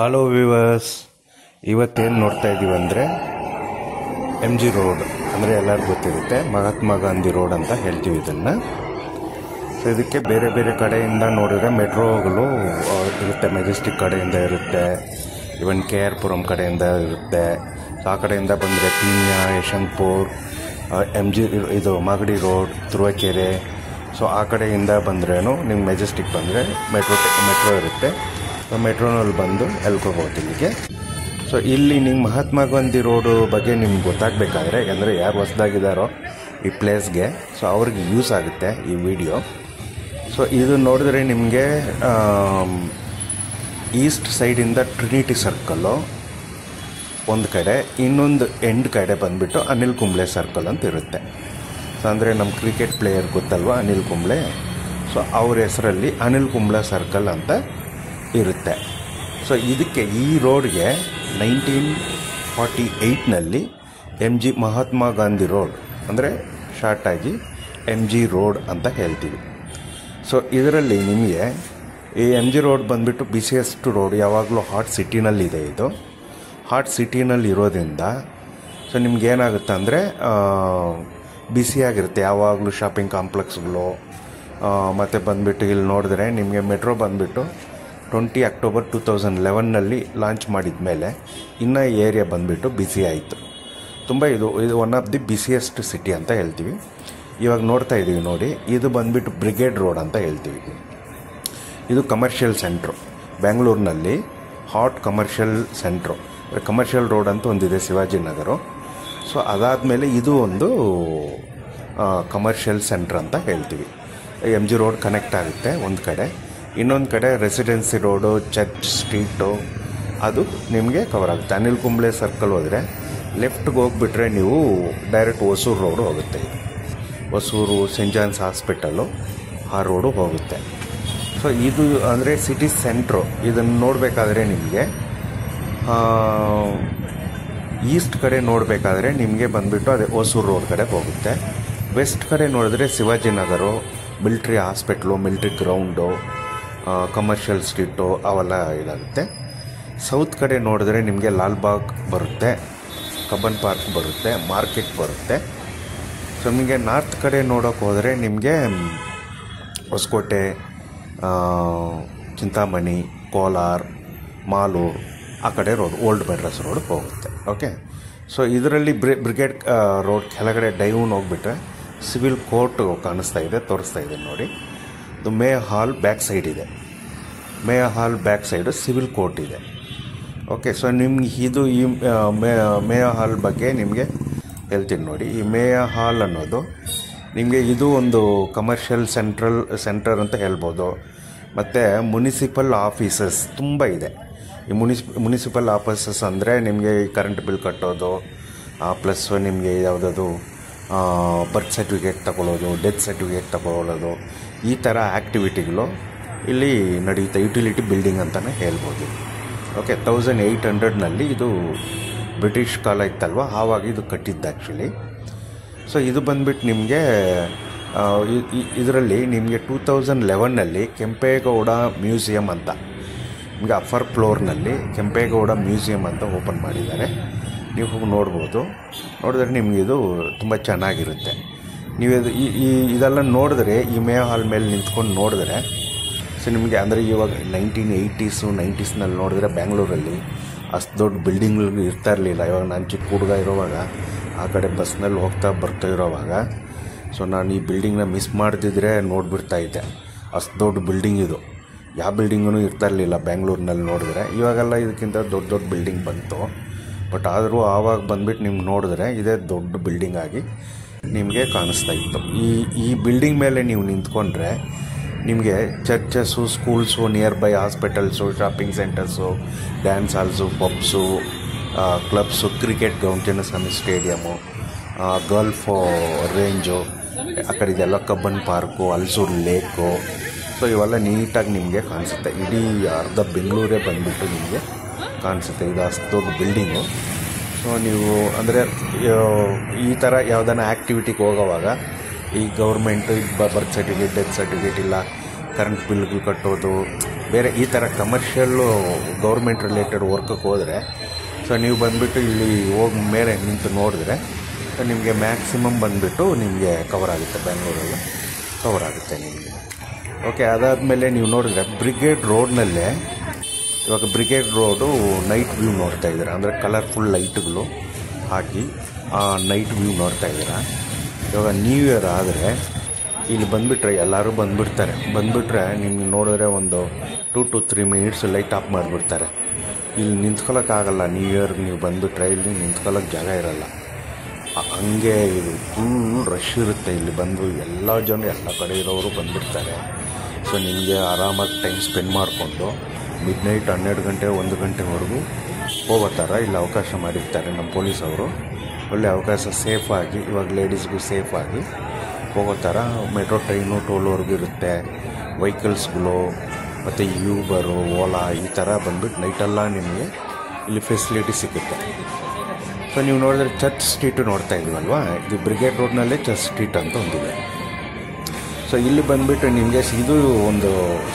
Hello viewers, ಇವತ್ತೇನು ನೋಡ್ತಾ ಇದ್ದೀವಿ ಅಂದರೆ MG ರೋಡ್ ಅಂದರೆ ಎಲ್ಲರಿಗೂ ಗೊತ್ತಿರುತ್ತೆ, ಮಹಾತ್ಮ ಗಾಂಧಿ ರೋಡ್ ಅಂತ ಹೇಳ್ತೀವಿ ಇದನ್ನು. ಸೊ ಇದಕ್ಕೆ ಬೇರೆ ಬೇರೆ ಕಡೆಯಿಂದ ನೋಡಿದ್ರೆ ಮೆಟ್ರೋಗಳು ಇರುತ್ತೆ. ಮೆಜೆಸ್ಟಿಕ್ ಕಡೆಯಿಂದ ಇರುತ್ತೆ, ಇವನ್ KR ಪುರಂ ಕಡೆಯಿಂದ ಇರುತ್ತೆ. ಸೊ ಆ ಕಡೆಯಿಂದ ಬಂದರೆ ಪೀಣ್ಯ, ಯಶವಂತಪುರ, MG ಇದು ಮಾಗಡಿ ರೋಡ್, ತುರುವೇಕೆರೆ. ಸೊ ಆ ಕಡೆಯಿಂದ ಬಂದ್ರೇನು ನಿಮ್ಗೆ ಮೆಜೆಸ್ಟಿಕ್ ಬಂದರೆ ಮೆಟ್ರೋ ಇರುತ್ತೆ. ಸೊ ಮೆಟ್ರೋನಲ್ಲಿ ಬಂದು ಎಲ್ಕೋಬೋದು ಇಲ್ಲಿಗೆ. ಸೊ ಇಲ್ಲಿ ನಿಮ್ಗೆ ಮಹಾತ್ಮ ಗಾಂಧಿ ರೋಡು ಬಗ್ಗೆ ನಿಮ್ಗೆ ಗೊತ್ತಾಗಬೇಕಾದ್ರೆ, ಯಾಕಂದರೆ ಯಾರು ಹೊಸದಾಗಿದ್ದಾರೋ ಈ ಪ್ಲೇಸ್ಗೆ, ಸೊ ಅವ್ರಿಗೆ ಯೂಸ್ ಆಗುತ್ತೆ ಈ ವಿಡಿಯೋ. ಸೊ ಇದು ನೋಡಿದ್ರೆ ನಿಮಗೆ ಈಸ್ಟ್ ಸೈಡಿಂದ ಟ್ರಿನಿಟಿ ಸರ್ಕಲ್ಲು ಒಂದು ಕಡೆ, ಇನ್ನೊಂದು ಎಂಡ್ ಕಡೆ ಬಂದುಬಿಟ್ಟು ಅನಿಲ್ ಕುಂಬ್ಳೆ ಸರ್ಕಲ್ ಅಂತ ಇರುತ್ತೆ. ಸೊ ಅಂದರೆ ನಮ್ಮ ಕ್ರಿಕೆಟ್ ಪ್ಲೇಯರ್ ಗೊತ್ತಲ್ವ ಅನಿಲ್ ಕುಂಬ್ಳೆ, ಸೊ ಅವ್ರ ಹೆಸರಲ್ಲಿ ಅನಿಲ್ ಕುಂಬ್ಳೆ ಸರ್ಕಲ್ ಅಂತ ಇರುತ್ತೆ. ಸೊ ಇದಕ್ಕೆ ಈ ರೋಡ್ಗೆ 1948ನಲ್ಲಿ MG ಮಹಾತ್ಮ ಗಾಂಧಿ ರೋಡ್ ಅಂದರೆ ಶಾರ್ಟಾಗಿ MG ರೋಡ್ ಅಂತ ಹೇಳ್ತೀವಿ. ಸೊ ಇದರಲ್ಲಿ ನಿಮಗೆ ಈ MG ರೋಡ್ ಬಂದುಬಿಟ್ಟು ಬಿಸಿಯೆಸ್ಟ್ ರೋಡ್, ಯಾವಾಗಲೂ ಹಾಟ್ ಸಿಟಿನಲ್ಲಿದೆ. ಇದು ಹಾಟ್ ಸಿಟಿನಲ್ಲಿ ಇರೋದ್ರಿಂದ ಸೊ ನಿಮ್ಗೇನಾಗುತ್ತೆ ಅಂದರೆ ಬಿಸಿಯಾಗಿರುತ್ತೆ ಯಾವಾಗಲೂ. ಶಾಪಿಂಗ್ ಕಾಂಪ್ಲೆಕ್ಸ್ಗಳು ಮತ್ತು ಬಂದುಬಿಟ್ಟು ಇಲ್ಲಿ ನೋಡಿದ್ರೆ ನಿಮಗೆ ಮೆಟ್ರೋ ಬಂದುಬಿಟ್ಟು 20 ಅಕ್ಟೋಬರ್ 2011ನಲ್ಲಿ ಲಾಂಚ್ ಮಾಡಿದ ಮೇಲೆ ಇನ್ನೂ ಏರಿಯಾ ಬಂದುಬಿಟ್ಟು ಬಿಸಿ ಆಯಿತು ತುಂಬ. ಇದು one of the busiest city ಅಂತ ಹೇಳ್ತೀವಿ. ಇವಾಗ ನೋಡ್ತಾ ಇದ್ದೀವಿ ನೋಡಿ, ಇದು ಬಂದುಬಿಟ್ಟು ಬ್ರಿಗೇಡ್ ರೋಡ್ ಅಂತ ಹೇಳ್ತೀವಿ. ಇದು ಕಮರ್ಷಿಯಲ್ ಸೆಂಟ್ರು, ಬೆಂಗಳೂರಿನಲ್ಲಿ hot commercial centre. Commercial road ಅಂತ ಒಂದಿದೆ ಶಿವಾಜಿನಗರ. ಸೊ ಅದಾದಮೇಲೆ ಇದು ಒಂದು ಕಮರ್ಷಿಯಲ್ ಸೆಂಟ್ರ್ ಅಂತ ಹೇಳ್ತೀವಿ. MG ರೋಡ್ ಕನೆಕ್ಟ್ ಆಗುತ್ತೆ ಒಂದು ಕಡೆ, ಇನ್ನೊಂದು ಕಡೆ ರೆಸಿಡೆನ್ಸಿ ರೋಡು, ಚರ್ಚ್ ಸ್ಟ್ರೀಟು ಅದು ನಿಮಗೆ ಕವರ್ ಆಗುತ್ತೆ. ಅನಿಲ್ ಕುಂಬ್ಳೆ ಸರ್ಕಲ್ ಹೋದರೆ ಲೆಫ್ಟ್ಗೆ ಹೋಗಿಬಿಟ್ರೆ ನೀವು ಡೈರೆಕ್ಟ್ ಹೊಸೂರು ರೋಡು ಹೋಗುತ್ತೆ. ಹೊಸೂರು ಸೆಂಟ್ ಜಾನ್ಸ್ ಹಾಸ್ಪಿಟಲು ಆ ರೋಡು ಹೋಗುತ್ತೆ. ಸೊ ಇದು ಅಂದರೆ ಸಿಟಿ ಸೆಂಟ್ರು. ಇದನ್ನು ನೋಡಬೇಕಾದ್ರೆ ನಿಮಗೆ ಈಸ್ಟ್ ಕಡೆ ನೋಡಬೇಕಾದ್ರೆ ನಿಮಗೆ ಬಂದುಬಿಟ್ಟು ಅದೇ ಹೊಸೂರು ರೋಡ್ ಕಡೆ ಹೋಗುತ್ತೆ. ವೆಸ್ಟ್ ಕಡೆ ನೋಡಿದ್ರೆ Shivajinagar, military hospital, military ground, commercial street ಅವೆಲ್ಲ ಇದಾಗುತ್ತೆ. ಸೌತ್ ಕಡೆ ನೋಡಿದ್ರೆ ನಿಮಗೆ ಲಾಲ್ಬಾಗ್ ಬರುತ್ತೆ, ಕಬ್ಬನ್ ಪಾರ್ಕ್ ಬರುತ್ತೆ, ಮಾರ್ಕೆಟ್ ಬರುತ್ತೆ. ಸೊ ನಿಮಗೆ ನಾರ್ತ್ ಕಡೆ ನೋಡೋಕೆ ಹೋದರೆ ನಿಮಗೆ ಹೊಸಕೋಟೆ, ಚಿಂತಾಮಣಿ, ಕೋಲಾರ, ಮಾಲೂರು ಆ ಕಡೆ ರೋಡ್, ಓಲ್ಡ್ ಮೆಡ್ರಾಸ್ ರೋಡ್ ಹೋಗುತ್ತೆ. ಓಕೆ. ಸೊ ಇದರಲ್ಲಿ ಬ್ರಿಗೇಡ್ ರೋಡ್ ಕೆಳಗಡೆ ಡೈವನ್ ಹೋಗ್ಬಿಟ್ರೆ ಸಿವಿಲ್ ಕೋರ್ಟ್ ಕಾಣಿಸ್ತಾ ಇದೆ, ತೋರಿಸ್ತಾ ಇದೆ ನೋಡಿ. ಇದು ಮೇ ಹಾಲ್ ಬ್ಯಾಕ್ ಸೈಡ್ ಇದೆ. ಮೇ ಹಾಲ್ ಬ್ಯಾಕ್ ಸೈಡು ಸಿವಿಲ್ ಕೋರ್ಟ್ ಇದೆ. ಓಕೆ. ಸೊ ನಿಮ್ಗೆ ಇದು ಈ ಮೇ ಹಾಲ್ ಬಗ್ಗೆ ನಿಮಗೆ ಹೇಳ್ತೀನಿ ನೋಡಿ. ಈ ಮೇ ಹಾಲ್ ಅನ್ನೋದು ನಿಮಗೆ ಇದು ಒಂದು ಕಮರ್ಷಿಯಲ್ ಸೆಂಟರ್ ಅಂತ ಹೇಳ್ಬೋದು. ಮತ್ತು ಮುನಿಸಿಪಲ್ ಆಫೀಸಸ್ ತುಂಬ ಇದೆ. ಈ ಮುನಿಸಿಪಲ್ ಆಫೀಸಸ್ ಅಂದರೆ ನಿಮಗೆ ಕರೆಂಟ್ ಬಿಲ್ ಕಟ್ಟೋದು, ಪ್ಲಸ್ ನಿಮಗೆ ಯಾವುದಾದ್ರು ಬರ್ತ್ ಸರ್ಟಿಫಿಕೇಟ್ ತಗೊಳ್ಳೋದು, ಡೆತ್ ಸರ್ಟಿಫಿಕೇಟ್ ತಗೊಳ್ಳೋದು, ಈ ಥರ ಆ್ಯಕ್ಟಿವಿಟಿಗಳು ಇಲ್ಲಿ ನಡೆಯುತ್ತೆ. ಯುಟಿಲಿಟಿ ಬಿಲ್ಡಿಂಗ್ ಅಂತಲೇ ಹೇಳ್ಬೋದು. ಓಕೆ. 1800ನಲ್ಲಿ ಇದು ಬ್ರಿಟಿಷ್ ಕಾಲ ಇತ್ತಲ್ವ, ಆವಾಗ ಇದು ಕಟ್ಟಿದ್ದು ಆ್ಯಕ್ಚುಲಿ. ಸೊ ಇದು ಬಂದುಬಿಟ್ಟು ನಿಮಗೆ ಇದರಲ್ಲಿ ನಿಮಗೆ 2011ನಲ್ಲಿ ಕೆಂಪೇಗೌಡ ಮ್ಯೂಸಿಯಂ ಅಂತ ನಿಮಗೆ ಅಫರ್ ಫ್ಲೋರ್ನಲ್ಲಿ ಕೆಂಪೇಗೌಡ ಮ್ಯೂಸಿಯಂ ಅಂತ ಓಪನ್ ಮಾಡಿದ್ದಾರೆ. ನೀವು ಹೋಗಿ ನೋಡ್ಬೋದು. ನೋಡಿದ್ರೆ ನಿಮಗೆ ಇದು ತುಂಬ ಚೆನ್ನಾಗಿರುತ್ತೆ. ನೀವು ಇದೆಲ್ಲ ನೋಡಿದ್ರೆ ಈ ಮೇ ಹಾಲ್ ಮೇಲೆ ನಿಂತ್ಕೊಂಡು ನೋಡಿದ್ರೆ ಸೊ ನಿಮಗೆ ಅಂದರೆ ಇವಾಗ 1980s 90sನಲ್ಲಿ ನೋಡಿದ್ರೆ ಬೆಂಗಳೂರಲ್ಲಿ ಅಷ್ಟು ದೊಡ್ಡ ಬಿಲ್ಡಿಂಗ್ಗಳು ಇರ್ತಾ ಇರಲಿಲ್ಲ. ಇವಾಗ ನಾನು ಚಿಕ್ಕ ಹುಡುಗ ಇರೋವಾಗ ಆ ಕಡೆ ಬಸ್ನಲ್ಲಿ ಬರ್ತಾ ಇರೋವಾಗ ಸೊ ನಾನು ಈ ಬಿಲ್ಡಿಂಗ್ನ ಮಿಸ್ ಮಾಡ್ತಿದ್ರೆ ನೋಡಿಬಿಡ್ತಾ ಇದ್ದೆ. ಅಷ್ಟು ದೊಡ್ಡ ಬಿಲ್ಡಿಂಗ್ ಇದು. ಯಾವ ಬಿಲ್ಡಿಂಗೂ ಇರ್ತಾ ಇರಲಿಲ್ಲ ಬೆಂಗಳೂರಿನಲ್ಲಿ ನೋಡಿದ್ರೆ. ಇವಾಗೆಲ್ಲ ಇದಕ್ಕಿಂತ ದೊಡ್ಡ ದೊಡ್ಡ ಬಿಲ್ಡಿಂಗ್ ಬಂತು. ಬಟ್ ಆದರೂ ಆವಾಗ ಬಂದುಬಿಟ್ಟು ನಿಮ್ಗೆ ನೋಡಿದ್ರೆ ಇದೇ ದೊಡ್ಡ ಬಿಲ್ಡಿಂಗ್ ಆಗಿ ನಿಮಗೆ ಕಾಣಿಸ್ತಾ ಇತ್ತು. ಈ ಬಿಲ್ಡಿಂಗ್ ಮೇಲೆ ನೀವು ನಿಂತ್ಕೊಂಡ್ರೆ ನಿಮಗೆ churches, schools, nearby hospitals, shopping centres, dance halls, pubs, clubs, cricket ground, Chinnaswamy stadium, golf range, ಆ ಕಡೆ ಇದೆಲ್ಲ Cubbon park, Halsuru lake, so ಇವೆಲ್ಲ ನೀಟಾಗಿ ನಿಮಗೆ ಕಾಣಿಸುತ್ತೆ. ಇಡೀ ಅರ್ಧ ಬೆಂಗಳೂರೇ ಬಂದುಬಿಟ್ಟು ನಿಮಗೆ ಕಾಣಿಸುತ್ತೆ. ಇದು ಅಷ್ಟು ದೊಡ್ಡ ಬಿಲ್ಡಿಂಗು. ಸೊ ನೀವು ಅಂದರೆ ಈ ಥರ ಯಾವುದಾನ ಆ್ಯಕ್ಟಿವಿಟಿಗೆ ಹೋಗೋವಾಗ ಈ government birth certificate, death certificate ಇಲ್ಲ ಕರೆಂಟ್ ಬಿಲ್ಗಳು ಕಟ್ಟೋದು, ಬೇರೆ ಈ ಥರ ಕಮರ್ಷಿಯಲ್ಲು ಗೌರ್ಮೆಂಟ್ ರಿಲೇಟೆಡ್ ವರ್ಕಕ್ಕೆ ಹೋದರೆ ಸೊ ನೀವು ಬಂದುಬಿಟ್ಟು ಇಲ್ಲಿ ಹೋಗಿ ಮೇಲೆ ನಿಂತು ನೋಡಿದ್ರೆ ನಿಮಗೆ ಮ್ಯಾಕ್ಸಿಮಮ್ ಬಂದುಬಿಟ್ಟು ನಿಮಗೆ ಕವರ್ ಆಗುತ್ತೆ, ಬೆಂಗಳೂರಲ್ಲಿ ಕವರ್ ಆಗುತ್ತೆ ನಿಮಗೆ. ಓಕೆ, ಅದಾದಮೇಲೆ ನೀವು ನೋಡಿದ್ರೆ ಬ್ರಿಗೇಡ್ ರೋಡ್ನಲ್ಲೇ ಇವಾಗ ಬ್ರಿಗೇಡ್ ರೋಡು ನೈಟ್ ವ್ಯೂ ನೋಡ್ತಾ ಇದ್ದೀರಾ, ಅಂದರೆ ಕಲರ್ಫುಲ್ ಲೈಟ್ಗಳು ಹಾಕಿ ಆ ನೈಟ್ ವ್ಯೂ ನೋಡ್ತಾ ಇದ್ದೀರಾ. ಇವಾಗ ನ್ಯೂ ಇಯರ್ ಆದರೆ ಇಲ್ಲಿ ಬಂದುಬಿಟ್ರೆ ಎಲ್ಲರೂ ಬಂದುಬಿಟ್ರೆ ನಿಮ್ಗೆ ನೋಡಿದ್ರೆ ಒಂದು 2 to 3 minutes ಲೈಟ್ ಆಫ್ ಮಾಡಿಬಿಡ್ತಾರೆ. ಇಲ್ಲಿ ನಿಂತ್ಕೊಳ್ಳೋಕ್ಕಾಗಲ್ಲ. ನ್ಯೂ ಇಯರ್ಗೆ ನೀವು ಬಂದುಬಿಟ್ರೆ ಇಲ್ಲಿ ನಿಂತ್ಕೊಳ್ಳೋಕ್ಕೆ ಜಾಗ ಇರೋಲ್ಲ, ಹಂಗೆ ಇದು ಫುಲ್ ರಶ್ ಇರುತ್ತೆ. ಇಲ್ಲಿ ಬಂದು ಎಲ್ಲ ಜನ ಎಲ್ಲ ಕಡೆ ಇರೋರು ಬಂದುಬಿಡ್ತಾರೆ. ಸೊ ನಿಮಗೆ ಆರಾಮಾಗಿ ಟೈಮ್ ಸ್ಪೆಂಡ್ ಮಾಡಿಕೊಂಡು ಮಿಡ್ನೈಟ್ 12 ಗಂಟೆ 1 ಗಂಟೆವರೆಗೂ ಹೋಗೋ ಥರ ಇಲ್ಲಿ ಅವಕಾಶ ಮಾಡಿರ್ತಾರೆ ನಮ್ಮ ಪೊಲೀಸವರು. ಒಳ್ಳೆ ಅವಕಾಶ ಸೇಫಾಗಿ, ಇವಾಗ ಲೇಡೀಸ್ಗೂ ಸೇಫಾಗಿ ಹೋಗೋ ಥರ ಮೆಟ್ರೋ ಟ್ರೈನು ಟೋಲ್ವರೆಗೂ ಇರುತ್ತೆ. ವೆಹಿಕಲ್ಸ್ಗಳು ಮತ್ತು ಯೂಬರು, ಓಲಾ ಈ ಥರ ಬಂದುಬಿಟ್ಟು ನೈಟೆಲ್ಲ ನಿಮಗೆ ಇಲ್ಲಿ ಫೆಸಿಲಿಟಿ ಸಿಗುತ್ತೆ. ಸೊ ನೀವು ನೋಡಿದ್ರೆ ಚರ್ಚ್ ಸ್ಟ್ರೀಟು ನೋಡ್ತಾ ಇದ್ದೀವಲ್ವ, ಇದು ಬ್ರಿಗೇಡ್ ರೋಡ್ನಲ್ಲೇ ಚರ್ಚ್ ಸ್ಟ್ರೀಟ್ ಅಂತ ಒಂದಿದೆ. ಸೊ ಇಲ್ಲಿ ಬಂದುಬಿಟ್ಟು ನಿಮಗೆ ಇದು ಒಂದು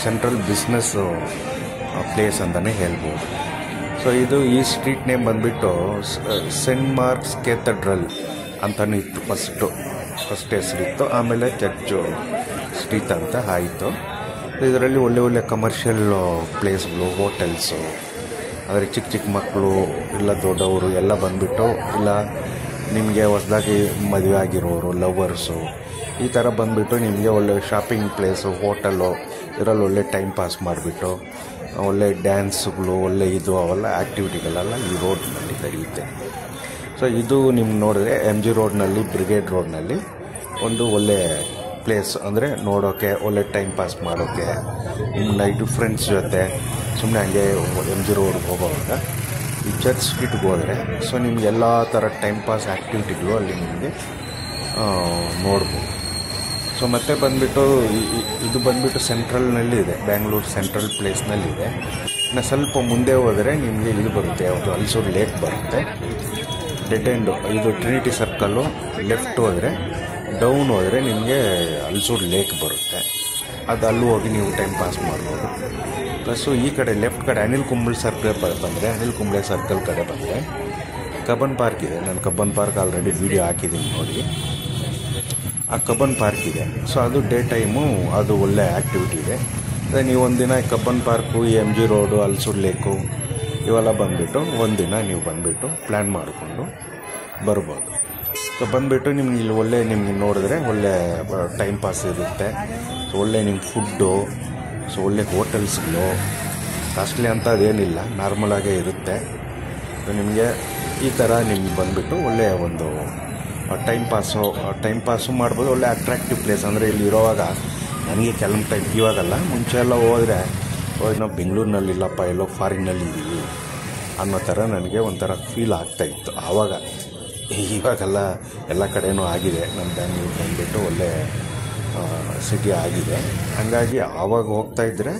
ಸೆಂಟ್ರಲ್ ಬಿಸ್ನೆಸ್ ಪ್ಲೇಸ್ ಅಂತಲೇ ಹೇಳ್ಬೋದು. ಸೊ ಇದು ಈ ಸ್ಟ್ರೀಟ್ ನೇಮ್ ಬಂದುಬಿಟ್ಟು ಸೆಂಟ್ ಮಾರ್ಕ್ಸ್ ಕೇಥಡ್ರಲ್ ಅಂತಲೂ ಇತ್ತು ಫಸ್ಟ್ ಹೆಸರಿತ್ತು, ಆಮೇಲೆ ಚರ್ಚು ಸ್ಟ್ರೀಟ್ ಅಂತ ಆಯಿತು. ಇದರಲ್ಲಿ ಒಳ್ಳೆ ಕಮರ್ಷಿಯಲ್ ಪ್ಲೇಸ್ಗಳು, ಹೋಟೆಲ್ಸು, ಆದರೆ ಚಿಕ್ಕ ಮಕ್ಕಳು ಇಲ್ಲ ದೊಡ್ಡವರು ಎಲ್ಲ ಬಂದುಬಿಟ್ಟು, ಇಲ್ಲ ನಿಮಗೆ ಹೊಸದಾಗಿ ಮದುವೆ ಆಗಿರೋರು, ಲವರ್ಸು ಈ ಥರ ಬಂದುಬಿಟ್ಟು ನಿಮಗೆ ಒಳ್ಳೆ ಶಾಪಿಂಗ್ ಪ್ಲೇಸು, ಹೋಟೆಲ್ಲು ಇದರಲ್ಲಿ ಒಳ್ಳೆ ಟೈಮ್ ಪಾಸ್ ಮಾಡಿಬಿಟ್ಟು ಒಳ್ಳೆ ಡ್ಯಾನ್ಸ್ಗಳು, ಒಳ್ಳೆ ಇದು ಅವೆಲ್ಲ ಆ್ಯಕ್ಟಿವಿಟಿಗಳೆಲ್ಲ ಈ ರೋಡ್ನಲ್ಲಿ ನಡೆಯುತ್ತೆ. ಸೊ ಇದು ನಿಮ್ಗೆ ನೋಡಿದ್ರೆ MG ರೋಡ್ನಲ್ಲಿ, ಬ್ರಿಗೇಡ್ ರೋಡ್ನಲ್ಲಿ ಒಂದು ಒಳ್ಳೆ ಪ್ಲೇಸ್, ಅಂದರೆ ನೋಡೋಕ್ಕೆ ಒಳ್ಳೆ ಟೈಮ್ ಪಾಸ್ ಮಾಡೋಕ್ಕೆ, ನಿಮ್ಮ ನೈಟು ಫ್ರೆಂಡ್ಸ್ ಜೊತೆ ಸುಮ್ಮನೆ ಹಂಗೆ MG ರೋಡ್ಗೆ ಹೋಗೋವಾಗ ಈ ಚರ್ಚ್ ಸ್ಟ್ರೀಟ್ಗೆ ಹೋದರೆ ಸೊ ನಿಮ್ಗೆ ಎಲ್ಲ ಥರ ಟೈಮ್ ಪಾಸ್ ಆ್ಯಕ್ಟಿವಿಟಿಗಳು ಅಲ್ಲಿ ನಿಮಗೆ ನೋಡ್ಬೋದು. ಸೊ ಮತ್ತೆ ಬಂದುಬಿಟ್ಟು ಇದು ಬಂದುಬಿಟ್ಟು ಸೆಂಟ್ರಲ್ನಲ್ಲಿ ಇದೆ, ಬ್ಯಾಂಗ್ಳೂರು ಸೆಂಟ್ರಲ್ ಪ್ಲೇಸ್ನಲ್ಲಿದೆ. ಇನ್ನು ಸ್ವಲ್ಪ ಮುಂದೆ ಹೋದರೆ ನಿಮಗೆ ಇದು ಬರುತ್ತೆ, ಯಾವುದು ಹಲ್ಸೂರು ಲೇಕ್ ಬರುತ್ತೆ, ಡೆಡ್ ಎಂಡ್. ಇದು ಟ್ರಿನಿಟಿ ಸರ್ಕಲ್ಲು ಲೆಫ್ಟ್ ಹೋದರೆ ಡೌನ್ ಹೋದರೆ ನಿಮಗೆ ಹಲ್ಸೂರು ಲೇಕ್ ಬರುತ್ತೆ. ಅದು ಅಲ್ಲೂ ಹೋಗಿ ನೀವು ಟೈಮ್ ಪಾಸ್ ಮಾಡ್ಬೋದು. ಪ್ಲಸ್ಸು ಈ ಕಡೆ ಲೆಫ್ಟ್ ಕಡೆ ಅನಿಲ್ ಕುಂಬ್ಳೆ ಸರ್ಕಲ್ ಬಂದರೆ, ಅನಿಲ್ ಕುಂಬ್ಳೆ ಸರ್ಕಲ್ ಕಡೆ ಬಂದರೆ ಕಬ್ಬನ್ ಪಾರ್ಕ್ ಇದೆ. ನಾನು ಕಬ್ಬನ್ ಪಾರ್ಕ್ ಆಲ್ರೆಡಿ ವೀಡಿಯೋ ಹಾಕಿದ್ದೀನಿ ನೋಡಿ. ಆ ಕಬ್ಬನ್ ಪಾರ್ಕ್ ಇದೆ. ಸೊ ಅದು ಡೇ ಟೈಮು ಅದು ಒಳ್ಳೆ ಆ್ಯಕ್ಟಿವಿಟಿ ಇದೆ. ಅದೇ ನೀವು ಒಂದಿನ Cubbon park, MG road, Halsuru lake ಇವೆಲ್ಲ ಬಂದುಬಿಟ್ಟು ಒಂದಿನ ನೀವು ಬಂದುಬಿಟ್ಟು ಪ್ಲ್ಯಾನ್ ಮಾಡಿಕೊಂಡು ಬರ್ಬೋದು. ಸೊ ಬಂದುಬಿಟ್ಟು ನಿಮ್ಗೆ ಇಲ್ಲಿ ಒಳ್ಳೆ ನಿಮ್ಗೆ ನೋಡಿದ್ರೆ ಒಳ್ಳೆ ಟೈಮ್ ಪಾಸ್ ಇರುತ್ತೆ. ಸೊ ಒಳ್ಳೆ ನಿಮ್ಮ ಫುಡ್ಡು, ಸೊ ಒಳ್ಳೆ ಹೋಟೆಲ್ಸ್ಗಳು, ಕಾಸ್ಟ್ಲಿ ಅಂತ ಅದೇನಿಲ್ಲ, ನಾರ್ಮಲಾಗೇ ಇರುತ್ತೆ. ಸೊ ನಿಮಗೆ ಈ ಥರ ನಿಮ್ಗೆ ಬಂದುಬಿಟ್ಟು ಒಳ್ಳೆಯ ಒಂದು ಟೈಮ್ ಪಾಸು ಮಾಡ್ಬೋದು. ಒಳ್ಳೆ ಅಟ್ರಾಕ್ಟಿವ್ ಪ್ಲೇಸ್. ಅಂದರೆ ಇಲ್ಲಿ ಇರೋವಾಗ ನನಗೆ ಕೆಲವು ಟೈಮ್ ಇವಾಗಲ್ಲ, ಮುಂಚೆ ಎಲ್ಲ ಹೋದರೆ ನಾವು ಬೆಂಗಳೂರಿನಲ್ಲಿಲ್ಲಪ್ಪ, ಎಲ್ಲೋ ಫಾರಿನ್ನಲ್ಲಿ ಇದ್ದೀವಿ ಅನ್ನೋ ಥರ ನನಗೆ ಒಂಥರ ಫೀಲ್ ಆಗ್ತಾಯಿತ್ತು ಆವಾಗ. ಇವಾಗೆಲ್ಲ ಎಲ್ಲ ಕಡೆಯೂ ಆಗಿದೆ, ನಮ್ಮ ಬ್ಯಾಂಗ್ಳೂರು ಬಂದುಬಿಟ್ಟು ಒಳ್ಳೆ ಸಿಟಿ ಆಗಿದೆ. ಹಾಗಾಗಿ ಆವಾಗ ಹೋಗ್ತಾಯಿದ್ರೆ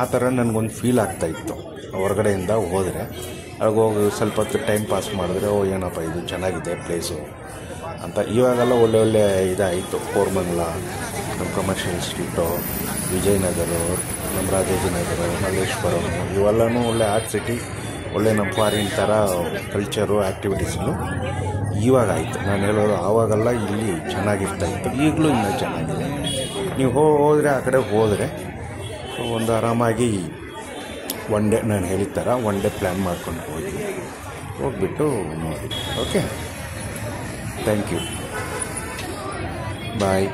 ಆ ಥರ ನನಗೊಂದು ಫೀಲ್ ಆಗ್ತಾಯಿತ್ತು. ಹೊರಗಡೆಯಿಂದ ಹೋದರೆ ಅವಾಗ ಹೋಗಿ ಸ್ವಲ್ಪ ಹೊತ್ತು ಟೈಮ್ ಪಾಸ್ ಮಾಡಿದ್ರೆ ಏನಪ್ಪ ಇದು ಚೆನ್ನಾಗಿದೆ ಪ್ಲೇಸು ಅಂತ. ಇವಾಗೆಲ್ಲ ಒಳ್ಳೆ ಇದಾಯಿತು. ಕೋರಮಂಗಲ, ನಮ್ಮ ಕಮರ್ಷಿಯಲ್ ಸ್ಟ್ರೀಟು, ವಿಜಯನಗರ, ನಮ್ಮ ರಾಜಾಜಿನಗರ, ಮಲ್ಲೇಶ್ವರಂ ಇವೆಲ್ಲವೂ ಒಳ್ಳೆ ಆರ್ಟ್ ಸಿಟಿ, ಒಳ್ಳೆ ನಮ್ಮ ಫಾರಿನ್ ಥರ ಕಲ್ಚರು ಆ್ಯಕ್ಟಿವಿಟೀಸ್ಗಳು ಇವಾಗ ಆಯಿತು. ನಾನು ಹೇಳೋದು ಆವಾಗೆಲ್ಲ ಇಲ್ಲಿ ಚೆನ್ನಾಗಿರ್ತಾಯಿತ್ತು, ಈಗಲೂ ಇನ್ನೂ ಚೆನ್ನಾಗಿದೆ. ನೀವು ಹೋದರೆ ಆ ಕಡೆ ಹೋದರೆ ಒಂದು ಆರಾಮಾಗಿ ಒನ್ ಡೇ, ನಾನು ಹೇಳಿದ ಥರ ಒನ್ ಡೇ ಪ್ಲ್ಯಾನ್ ಮಾಡ್ಕೊಂಡು ಹೋಗಿಬಿಟ್ಟು ನೋಡಿ. Okay, thank you, bye.